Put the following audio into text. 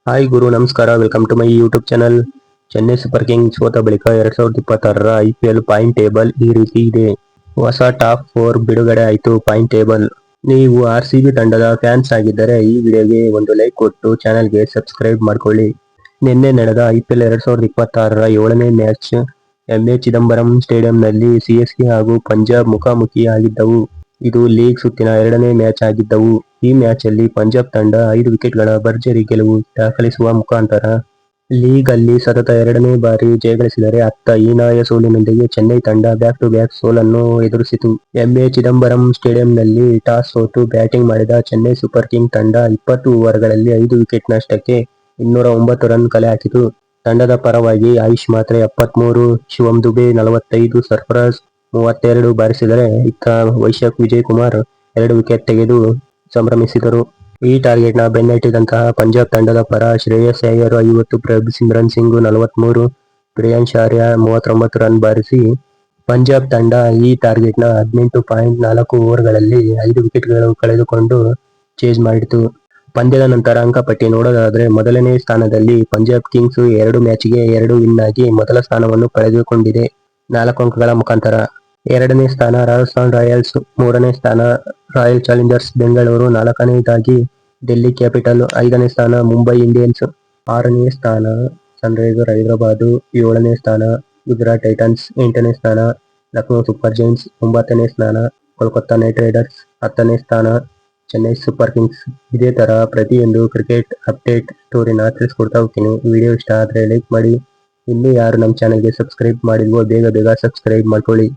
Hi ಗುರು, ನಮಸ್ಕಾರ. Welcome to my YouTube channel. Chennai Super Kings ಸೋತ ಬಳಿಕ 2026ರ IPL ಪಾಯಿಂಟ್ ಟೇಬಲ್ ಈ ರೀತಿ ಇದೆ. ಹೊಸ ಟಾಪ್ 4 ಬಿಡುಗಡೆ ಆಯಿತು. Point table. ನೀವು RCB ತಂಡದ ಫ್ಯಾನ್ಸ್ ಆಗಿದ್ದರೆ ಈ ವಿಡಿಯೋಗೆ ಒಂದು ಲೈಕ್ ಕೊಟ್ಟು ಚಾನಲ್ಗೆ ಸಬ್ಸ್ಕ್ರೈಬ್ ಮಾಡ್ಕೊಳ್ಳಿ. ನಿನ್ನೆ ನಡೆದ IPL 2026ರ 7ನೇ ಮ್ಯಾಚ್ MA ಚಿದಂಬರಂ ಸ್ಟೇಡಿಯಂನಲ್ಲಿ CSK ಹಾಗೂ ಪಂಜಾಬ್ ಮುಖಾಮುಖಿಯಾಗಿದ್ದವು. ಇದು ಲೀಗ್ ಸುತ್ತಿನ 2ನೇ ಮ್ಯಾಚ್ ಆಗಿದ್ದವು. ಈ ಮ್ಯಾಚಲ್ಲಿ ಪಂಜಾಬ್ ತಂಡ 5 ವಿಕೆಟ್ಗಳ ಭರ್ಜರಿ ಗೆಲುವು ದಾಖಲಿಸುವ ಮುಖಾಂತರ ಲೀಗ್ ಅಲ್ಲಿ ಸತತ 2ನೇ ಬಾರಿ ಜಯಗಳಿಸಿದರೆ, ಅತ್ತ ಹೀನಾಯ ಸೋಲಿನೊಂದಿಗೆ ಚೆನ್ನೈ ತಂಡ ಬ್ಯಾಕ್ ಟು ಬ್ಯಾಕ್ ಸೋಲನ್ನು ಎದುರಿಸಿತು. MA ಚಿದಂಬರಂ ಸ್ಟೇಡಿಯಂನಲ್ಲಿ ಟಾಸ್ ಸೋತು ಬ್ಯಾಟಿಂಗ್ ಮಾಡಿದ ಚೆನ್ನೈ ಸೂಪರ್ ಕಿಂಗ್ಸ್ ತಂಡ 20 ಓವರ್ಗಳಲ್ಲಿ 5 ವಿಕೆಟ್ ನಷ್ಟಕ್ಕೆ 209 ರನ್ ಕಲೆ ಹಾಕಿತು. ತಂಡದ ಪರವಾಗಿ ಆಯುಷ್ ಮಾತ್ರೆ 73, ಶಿವಮ್ ದುಬೆ 45, ಸರ್ಫರಾಜ್ 32 ಬಾರಿಸಿದರೆ, ಇತ್ತ ವೈಶಾಖ್ ವಿಜಯ್ ಕುಮಾರ್ 2 ವಿಕೆಟ್ ತೆಗೆದು ಸಂಭ್ರಮಿಸಿದರು. ಈ ಟಾರ್ಗೆಟ್ನ ಬೆನ್ನಟ್ಟಿದಂತಹ ಪಂಜಾಬ್ ತಂಡದ ಪರ ಶ್ರೇಯಸ್ ಅಯ್ಯರ್ 50, ಪ್ರಭ್ ಸಿಮ್ರನ್ ಸಿಂಗ್ 43, ಪ್ರಿಯಾಂಶ್ ಆರ್ಯ 39 ರನ್ ಬಾರಿಸಿ ಪಂಜಾಬ್ ತಂಡ ಈ ಟಾರ್ಗೆಟ್ನ 18.4 ಓವರ್ಗಳಲ್ಲಿ 5 ವಿಕೆಟ್ಗಳು ಕಳೆದುಕೊಂಡು ಚೇಸ್ ಮಾಡಿತು. ಪಂದ್ಯದ ನಂತರ ಅಂಕಪಟ್ಟಿ ನೋಡೋದಾದ್ರೆ, ಮೊದಲನೇ ಸ್ಥಾನದಲ್ಲಿ ಪಂಜಾಬ್ ಕಿಂಗ್ಸ್ 2 ಮ್ಯಾಚ್ಗೆ 2 ವಿನ್ ಆಗಿ ಮೊದಲ ಸ್ಥಾನವನ್ನು ಪಡೆದುಕೊಂಡಿದೆ 4 ಅಂಕಗಳ ಮುಖಾಂತರ. 2ನೇ ಸ್ಥಾನ ರಾಜಸ್ಥಾನ್ ರಾಯಲ್ಸ್, 3ನೇ ಸ್ಥಾನ ರಾಯಲ್ ಚಾಲೆಂಜರ್ಸ್ ಬೆಂಗಳೂರು, 4ನೇದಾಗಿ ಡೆಲ್ಲಿ ಕ್ಯಾಪಿಟಲ್, 5ನೇ ಸ್ಥಾನ ಮುಂಬೈ ಇಂಡಿಯನ್ಸ್, 6ನೇ ಸ್ಥಾನ ಸನ್ರೈಸರ್ ಹೈದರಾಬಾದ್, 7ನೇ ಸ್ಥಾನ ಗುಜರಾತ್ ಟೈಟನ್ಸ್, 8ನೇ ಸ್ಥಾನ ಲಕ್ನೋ ಸೂಪರ್ ಜೈಂಟ್ಸ್, 9ನೇ ಸ್ಥಾನ ಕೋಲ್ಕತ್ತಾ ನೈಟ್ ರೈಡರ್ಸ್, 10ನೇ ಸ್ಥಾನ ಚೆನ್ನೈ ಸೂಪರ್ ಕಿಂಗ್ಸ್. ಇದೇ ತರ ಪ್ರತಿಯೊಂದು ಕ್ರಿಕೆಟ್ ಅಪ್ಡೇಟ್ ಸ್ಟೋರಿನ ತಿಳಿಸ್ಕೊಡ್ತಾ ಹೋಗ್ತೀನಿ. ವಿಡಿಯೋ ಇಷ್ಟ ಆದರೆ ಲೈಕ್ ಮಾಡಿ. ಇನ್ನೂ ಯಾರು ನಮ್ಮ ಚಾನಲ್ಗೆ ಸಬ್ಸ್ಕ್ರೈಬ್ ಮಾಡಿಲ್ವೋ ಬೇಗ ಸಬ್ಸ್ಕ್ರೈಬ್ ಮಾಡ್ಕೊಳ್ಳಿ.